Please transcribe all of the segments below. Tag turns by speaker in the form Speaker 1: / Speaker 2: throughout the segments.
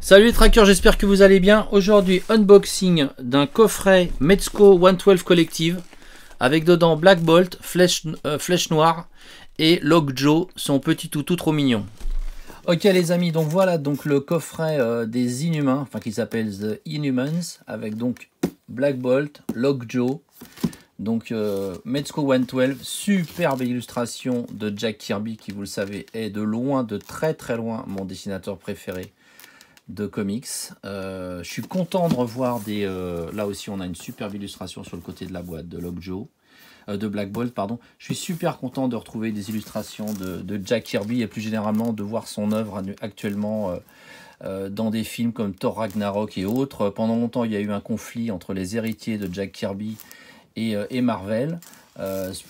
Speaker 1: Salut les trackers, j'espère que vous allez bien. Aujourd'hui, unboxing d'un coffret Mezco 112 Collective avec dedans Black Bolt, Flèche Noire et Lockjaw, son petit toutou trop mignon. Ok les amis, donc voilà donc le coffret des Inhumains, enfin qui s'appelle The Inhumans, avec donc Black Bolt, Lockjaw, donc Mezco 112, superbe illustration de Jack Kirby qui, vous le savez, est de loin, de très très loin, mon dessinateur préféré de comics. Je suis content de revoir des... là aussi on a une superbe illustration sur le côté de la boîte de Lockjaw, de Black Bolt, pardon. Je suis super content de retrouver des illustrations de Jack Kirby et plus généralement de voir son œuvre actuellement dans des films comme Thor Ragnarok et autres. Pendant longtemps il y a eu un conflit entre les héritiers de Jack Kirby et Marvel,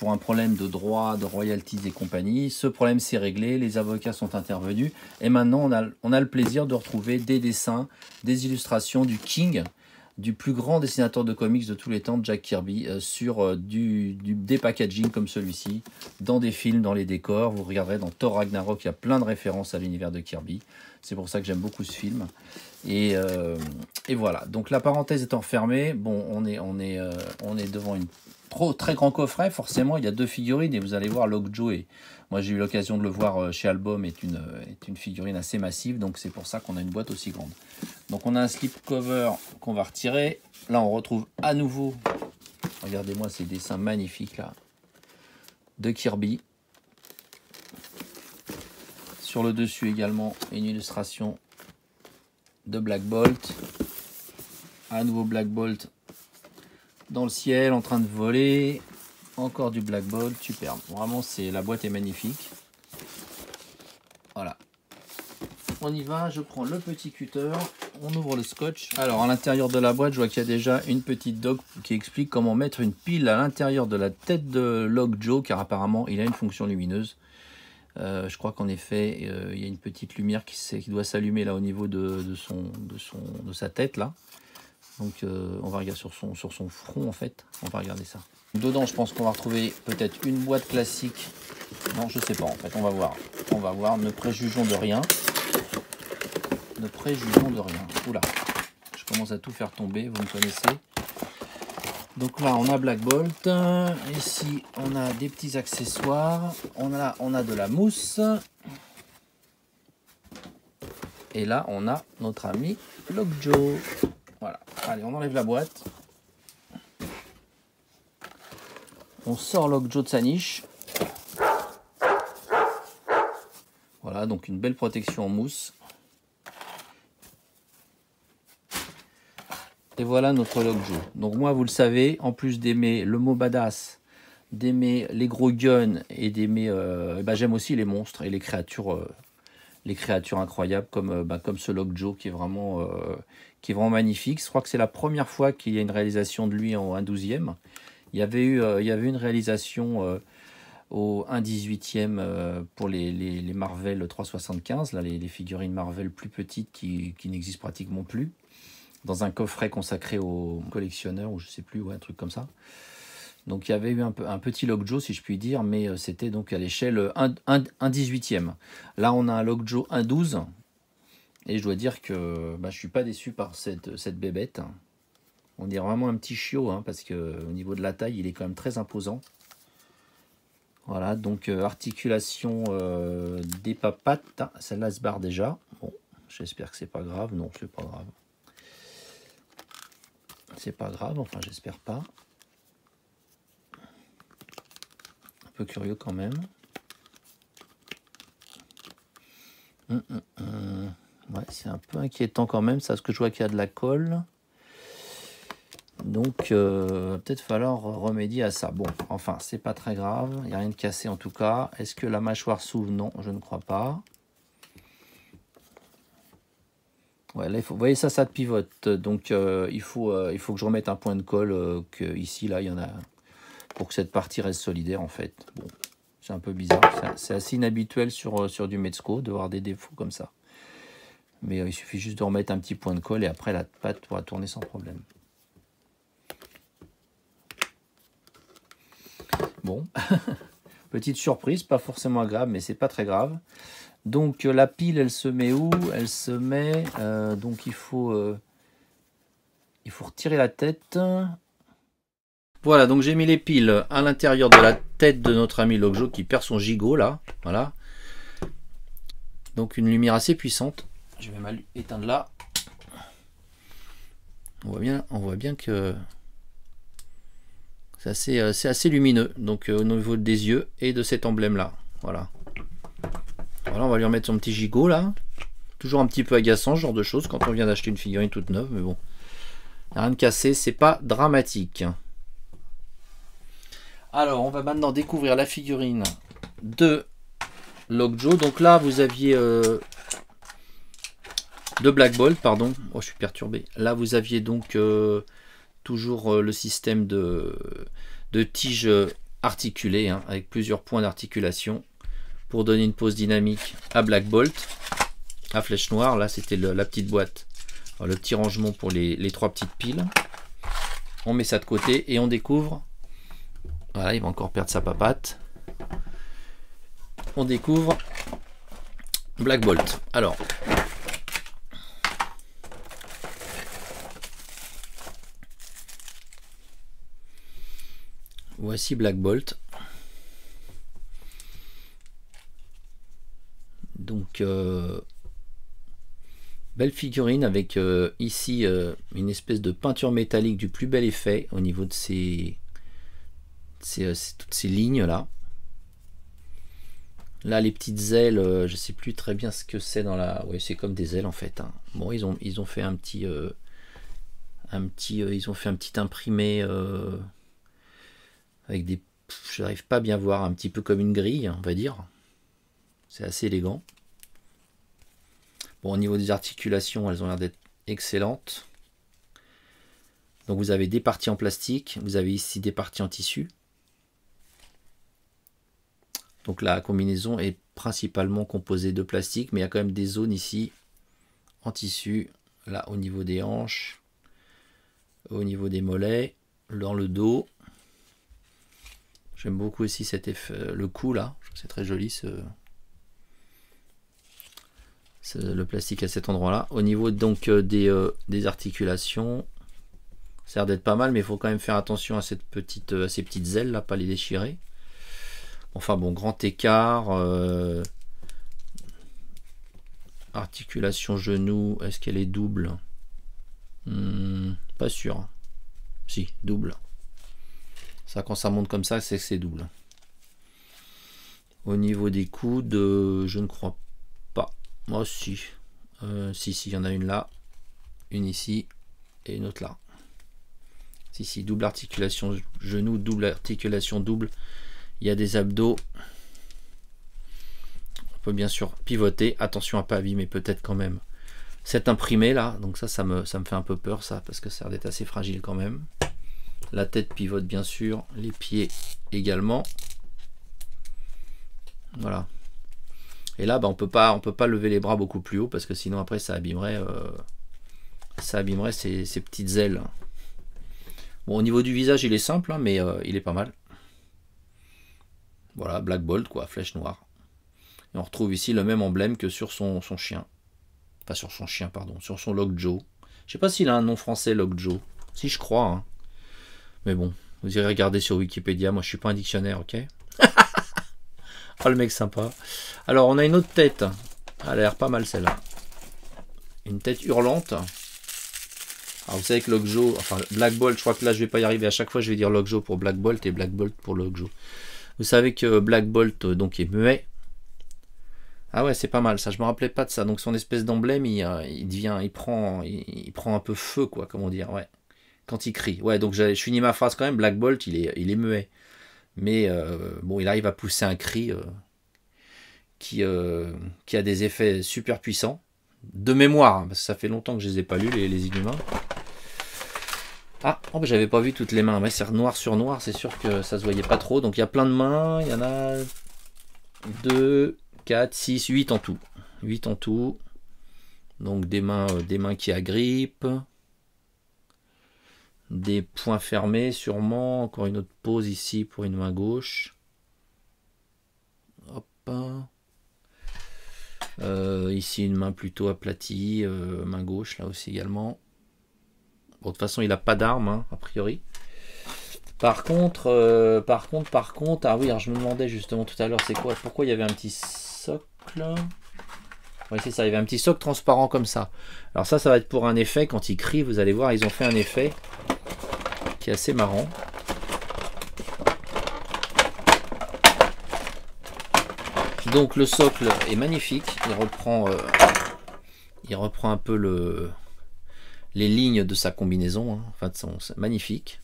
Speaker 1: pour un problème de droit, de royalties et compagnie. Ce problème s'est réglé, les avocats sont intervenus et maintenant on a le plaisir de retrouver des dessins, des illustrations du King, du plus grand dessinateur de comics de tous les temps, Jack Kirby, sur des packaging comme celui-ci, dans des films, dans les décors. Vous regarderez dans Thor Ragnarok, il y a plein de références à l'univers de Kirby. C'est pour ça que j'aime beaucoup ce film. Et voilà, donc la parenthèse étant fermée, bon, on est devant une très grand coffret. Forcément, il y a deux figurines et vous allez voir, Lockjaw, et moi j'ai eu l'occasion de le voir chez Album, est une figurine assez massive, donc c'est pour ça qu'on a une boîte aussi grande. Donc on a un slipcover qu'on va retirer. Là on retrouve à nouveau, regardez-moi ces dessins magnifiques là, de Kirby. Sur le dessus également une illustration de Black Bolt. À nouveau Black Bolt dans le ciel en train de voler. Encore du Black Bolt, superbe. Vraiment, la boîte est magnifique. Voilà. On y va, je prends le petit cutter, on ouvre le scotch. Alors à l'intérieur de la boîte, je vois qu'il y a déjà une petite doc qui explique comment mettre une pile à l'intérieur de la tête de Lockjaw, car apparemment il a une fonction lumineuse. Je crois qu'en effet, il y a une petite lumière qui doit s'allumer là au niveau de sa tête là. Donc on va regarder sur son front en fait. On va regarder ça. Dedans, je pense qu'on va retrouver peut-être une boîte classique. Non, je sais pas en fait. On va voir. On va voir. Ne préjugeons de rien. Ne préjugeons de rien. Oula, je commence à tout faire tomber. Vous me connaissez. Donc là, on a Black Bolt. Ici, on a des petits accessoires. On a de la mousse. Et là, on a notre ami Lockjaw. Voilà. Allez, on enlève la boîte. On sort Lockjaw de sa niche. Voilà, donc une belle protection en mousse. Et voilà notre Lockjaw. Donc moi, vous le savez, en plus d'aimer le mot badass, d'aimer les gros guns et d'aimer, j'aime aussi les monstres et les créatures incroyables comme ce Lockjaw qui est vraiment magnifique. Je crois que c'est la première fois qu'il y a une réalisation de lui en 1/12e. Il y avait une réalisation au 1/18e pour les Marvel 375, là, les figurines Marvel plus petites qui n'existent pratiquement plus, dans un coffret consacré aux collectionneurs, ou je sais plus, ouais, un truc comme ça. Donc il y avait eu un petit Lockjaw, si je puis dire, mais c'était donc à l'échelle 1/18e. Là on a un Lockjaw 1/12, et je dois dire que je suis pas déçu par cette bébête. On dirait vraiment un petit chiot, hein, parce que au niveau de la taille, il est quand même très imposant. Voilà, donc articulation des papates. Ah, celle-là se barre déjà. Bon, j'espère que c'est pas grave. Non, c'est pas grave. C'est pas grave, enfin j'espère pas. Un peu curieux quand même. Ouais, c'est un peu inquiétant quand même, ça, parce que je vois qu'il y a de la colle. Donc, peut-être falloir remédier à ça. Bon, enfin, c'est pas très grave. Il n'y a rien de cassé en tout cas. Est-ce que la mâchoire s'ouvre? Non, je ne crois pas. Ouais, là, vous voyez, ça pivote. Donc, il faut que je remette un point de colle. Ici, là, il y en a pour que cette partie reste solidaire, en fait. Bon, c'est un peu bizarre. C'est assez inhabituel sur du Mezco de voir des défauts comme ça. Mais il suffit juste de remettre un petit point de colle et après, la pâte pourra tourner sans problème. Bon, Petite surprise, pas forcément agréable, mais c'est pas très grave. Donc la pile, elle se met où? Elle se met... donc il faut retirer la tête. Voilà, donc j'ai mis les piles à l'intérieur de la tête de notre ami Logjo qui perd son gigot là. Voilà. Donc une lumière assez puissante. Je vais mal éteindre là. On voit bien que c'est assez lumineux. Donc au niveau des yeux et de cet emblème là. Voilà. Voilà, on va lui remettre son petit gigot là. Toujours un petit peu agaçant ce genre de choses quand on vient d'acheter une figurine toute neuve, mais bon. Rien de cassé, c'est pas dramatique. Alors, on va maintenant découvrir la figurine de Logjo. Donc là, vous aviez de Black Bolt, pardon. Oh, je suis perturbé. Là, vous aviez donc toujours le système de tige articulée, hein, avec plusieurs points d'articulation pour donner une pose dynamique à Black Bolt, à flèche noire. Là, c'était la petite boîte, alors, le petit rangement pour les 3 petites piles. On met ça de côté et on découvre. Voilà, il va encore perdre sa papate. On découvre Black Bolt. Alors, voici Black Bolt. Donc, belle figurine avec ici une espèce de peinture métallique du plus bel effet au niveau de toutes ces lignes là. Là les petites ailes, je sais plus très bien ce que c'est dans la... Ouais, c'est comme des ailes en fait, hein. Bon, ils ont fait un petit ils ont fait un petit imprimé avec des... Je n'arrive pas à bien voir, un petit peu comme une grille, on va dire. C'est assez élégant. Bon, au niveau des articulations, elles ont l'air d'être excellentes. Donc vous avez des parties en plastique, vous avez ici des parties en tissu. Donc la combinaison est principalement composée de plastique, mais il y a quand même des zones ici en tissu, là au niveau des hanches, au niveau des mollets, dans le dos. J'aime beaucoup aussi cet effet, le cou là, c'est très joli le plastique à cet endroit là. Au niveau donc des articulations, ça a l'air d'être pas mal, mais il faut quand même faire attention à ces petites ailes là, pas les déchirer. Enfin bon, grand écart. Articulation genou, est-ce qu'elle est double? Pas sûr. Si, double. Ça, quand ça monte comme ça, c'est que c'est double. Au niveau des coudes, je ne crois pas. Moi, si. Si, il y en a une là, une ici et une autre là. Si, double articulation genou, double articulation double. Il y a des abdos. On peut bien sûr pivoter. Attention à pas abîmer peut-être quand même cet imprimé là. Donc ça me fait un peu peur ça, parce que ça a l'air d'être assez fragile quand même. La tête pivote bien sûr. Les pieds également. Voilà. Et là on peut pas lever les bras beaucoup plus haut, parce que sinon après ça abîmerait ces petites ailes. Bon, au niveau du visage il est simple, hein, mais il est pas mal. Voilà, Black Bolt quoi, flèche noire. Et on retrouve ici le même emblème que sur son chien. Pas sur son chien, pardon, sur son Logjo. Je sais pas s'il a un nom français, Logjo. Si, je crois, hein. Mais bon, vous irez regarder sur Wikipédia. Moi, je suis pas un dictionnaire, ok? Oh, le mec sympa. Alors, on a une autre tête. Elle a l'air pas mal, celle-là. Une tête hurlante. Alors, vous savez que Logjo, enfin, Black Bolt, je crois que là, je vais pas y arriver. À chaque fois, je vais dire Logjo pour Black Bolt et Black Bolt pour Logjo. Vous savez que Black Bolt, donc, est muet. Ah ouais, c'est pas mal, ça, je me rappelais pas de ça. Donc son espèce d'emblème, il prend un peu feu, quoi, comment dire, ouais. Quand il crie. Ouais, donc je finis ma phrase quand même, Black Bolt, il est muet. Mais bon, il arrive à pousser un cri qui a des effets super puissants. De mémoire, hein, parce que ça fait longtemps que je les ai pas lus, les Inhumains. Ah, oh, bah, j'avais pas vu toutes les mains. Mais c'est noir sur noir, c'est sûr que ça se voyait pas trop. Donc il y a plein de mains, il y en a 2... 4, 6, 8 en tout. 8 en tout. Donc des mains qui agrippent. Des poings fermés sûrement. Encore une autre pose ici pour une main gauche. Ici une main plutôt aplatie, main gauche là aussi également. Bon, de toute façon il n'a pas d'arme hein, a priori. Par contre, ah oui, alors je me demandais justement tout à l'heure c'est quoi, pourquoi il y avait un petit socle. Oui c'est ça, il y avait un petit socle transparent comme ça. Alors ça va être pour un effet, quand il crie vous allez voir ils ont fait un effet qui est assez marrant. Donc le socle est magnifique, il reprend un peu les lignes de sa combinaison, hein. Enfin c'est magnifique.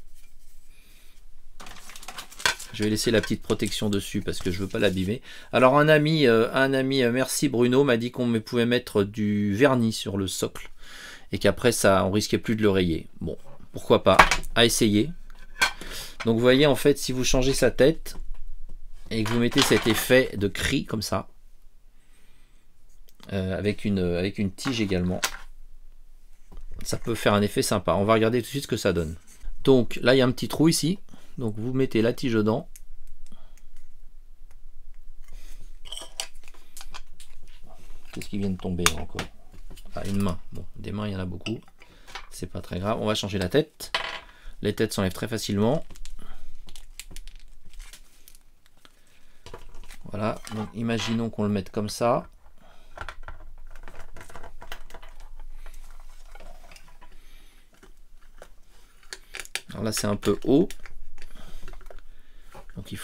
Speaker 1: Je vais laisser la petite protection dessus parce que je veux pas l'abîmer. Alors un ami merci Bruno, m'a dit qu'on pouvait mettre du vernis sur le socle et qu'après ça on risquait plus de le rayer. Bon, pourquoi pas, à essayer. Donc vous voyez en fait si vous changez sa tête et que vous mettez cet effet de cri comme ça, avec une tige également, ça peut faire un effet sympa. On va regarder tout de suite ce que ça donne. Donc là il y a un petit trou ici, donc vous mettez la tige dedans. Qu'est-ce qui vient de tomber encore? Ah, une main. Bon, des mains il y en a beaucoup, c'est pas très grave. On va changer la tête. Les têtes s'enlèvent très facilement. Voilà, donc imaginons qu'on le mette comme ça. Alors là c'est un peu haut. Donc il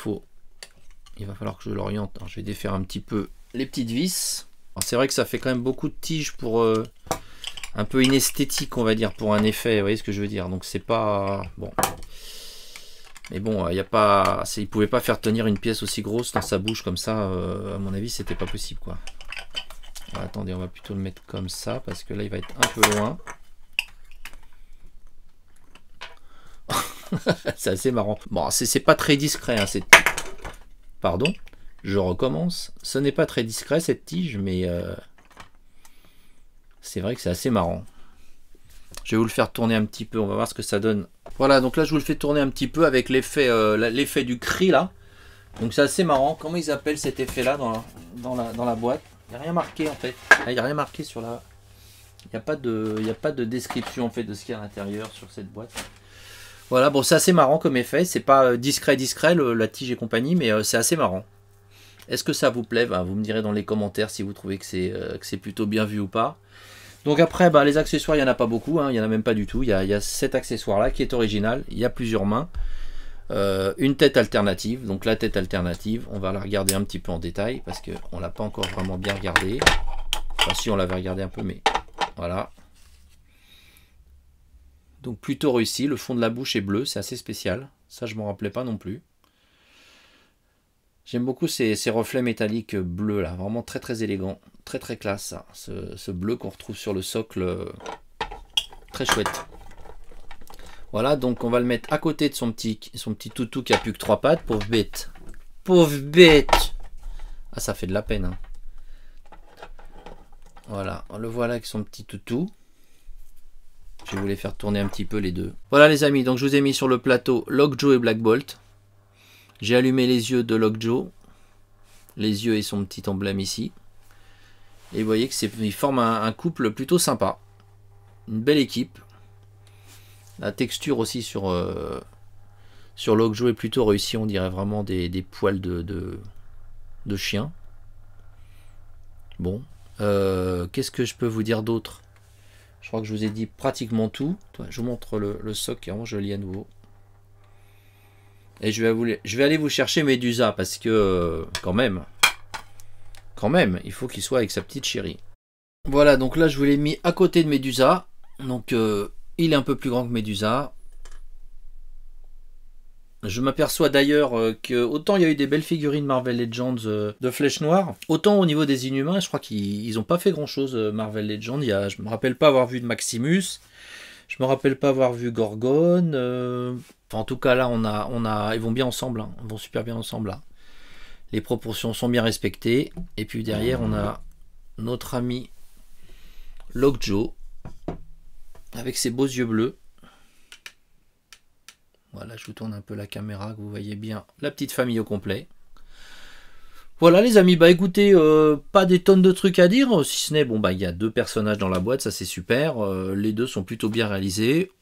Speaker 1: va falloir que je l'oriente. Je vais défaire un petit peu les petites vis. C'est vrai que ça fait quand même beaucoup de tiges pour un peu inesthétique on va dire, pour un effet, vous voyez ce que je veux dire. Donc c'est pas bon. Mais bon, il y a pas, il pouvait pas faire tenir une pièce aussi grosse dans sa bouche comme ça. À mon avis, c'était pas possible, quoi. Alors, attendez, on va plutôt le mettre comme ça parce que là, il va être un peu loin. C'est assez marrant. Bon, c'est pas très discret. Hein, pardon, je recommence. Ce n'est pas très discret cette tige, mais c'est vrai que c'est assez marrant. Je vais vous le faire tourner un petit peu, on va voir ce que ça donne. Voilà, donc là je vous le fais tourner un petit peu avec l'effet du cri là. Donc c'est assez marrant. Comment ils appellent cet effet là dans la boîte? Il n'y a rien marqué en fait. Il n'y a rien marqué sur la... Il n'y a pas de description en fait de ce qu'il y a à l'intérieur sur cette boîte. Voilà, bon c'est assez marrant comme effet. C'est pas discret la tige et compagnie, mais c'est assez marrant. Est-ce que ça vous plaît? Vous me direz dans les commentaires si vous trouvez que c'est plutôt bien vu ou pas. Donc après, les accessoires, il n'y en a pas beaucoup, hein, il n'y en a même pas du tout. Il y a cet accessoire-là qui est original. Il y a plusieurs mains. Une tête alternative. Donc la tête alternative, on va la regarder un petit peu en détail parce qu'on ne l'a pas encore vraiment bien regardée. Enfin si, on l'avait regardé un peu, mais voilà. Donc plutôt réussi. Le fond de la bouche est bleu, c'est assez spécial. Ça, je ne m'en rappelais pas non plus. J'aime beaucoup ces reflets métalliques bleus là, vraiment très très élégant, très très classe ça. Ce bleu qu'on retrouve sur le socle, très chouette. Voilà, donc on va le mettre à côté de son petit toutou qui a plus que 3 pattes, pauvre bête. Pauvre bête. Ah ça fait de la peine. Hein. Voilà, on le voilà avec son petit toutou. Je vais vous les faire tourner un petit peu les deux. Voilà les amis, donc je vous ai mis sur le plateau Lockjaw et Black Bolt. J'ai allumé les yeux de Lockjaw, les yeux et son petit emblème ici. Et vous voyez qu'ils forment un couple plutôt sympa. Une belle équipe. La texture aussi sur Lockjaw est plutôt réussie. On dirait vraiment des poils de chien. Bon. Qu'est-ce que je peux vous dire d'autre? Je crois que je vous ai dit pratiquement tout. Je vous montre le socle qui est vraiment joli à nouveau. Et je vais aller vous chercher Médusa parce que quand même, il faut qu'il soit avec sa petite chérie. Voilà, donc là je vous l'ai mis à côté de Médusa. Donc il est un peu plus grand que Médusa. Je m'aperçois d'ailleurs que autant il y a eu des belles figurines Marvel Legends de Flèche Noire, autant au niveau des Inhumains, je crois qu'ils n'ont pas fait grand chose Marvel Legends. Je me rappelle pas avoir vu de Maximus. Je me rappelle pas avoir vu Gorgone. Enfin, en tout cas là ils vont bien ensemble, hein. Ils vont super bien ensemble là. Les proportions sont bien respectées. Et puis derrière on a notre ami Lockjaw avec ses beaux yeux bleus. Voilà, je vous tourne un peu la caméra, que vous voyez bien la petite famille au complet. Voilà les amis, bah écoutez, pas des tonnes de trucs à dire, si ce n'est, bon bah il y a 2 personnages dans la boîte, ça c'est super, les 2 sont plutôt bien réalisés.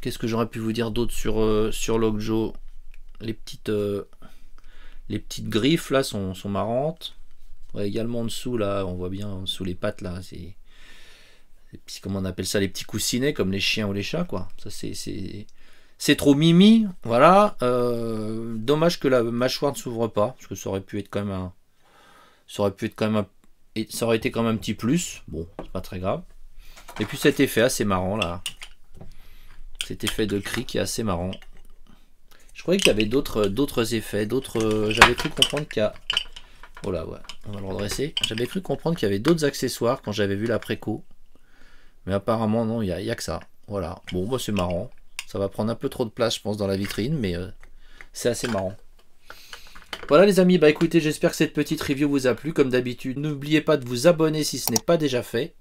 Speaker 1: Qu'est-ce que j'aurais pu vous dire d'autre sur Lockjaw? Les petites griffes là sont marrantes. Ouais, également en dessous là, on voit bien en dessous les pattes là, comment on appelle ça, les petits coussinets comme les chiens ou les chats quoi. Ça c'est trop mimi, voilà. Dommage que la mâchoire ne s'ouvre pas, parce que ça aurait pu être quand même ça aurait été quand même un petit plus. Bon, c'est pas très grave. Et puis cet effet assez marrant là, cet effet de cri qui est assez marrant. Je croyais qu'il y avait d'autres effets, j'avais cru comprendre qu'il y a... Oh là, ouais, on va le redresser. J'avais cru comprendre qu'il y avait d'autres accessoires quand j'avais vu la préco. Mais apparemment, non, il n'y a que ça. Voilà, bon, bah, c'est marrant. Ça va prendre un peu trop de place, je pense, dans la vitrine, mais c'est assez marrant. Voilà les amis, bah écoutez, j'espère que cette petite review vous a plu. Comme d'habitude, n'oubliez pas de vous abonner si ce n'est pas déjà fait.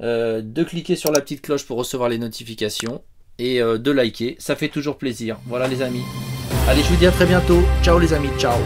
Speaker 1: De cliquer sur la petite cloche pour recevoir les notifications. Et de liker, ça fait toujours plaisir. Voilà les amis. Allez, je vous dis à très bientôt. Ciao les amis, ciao.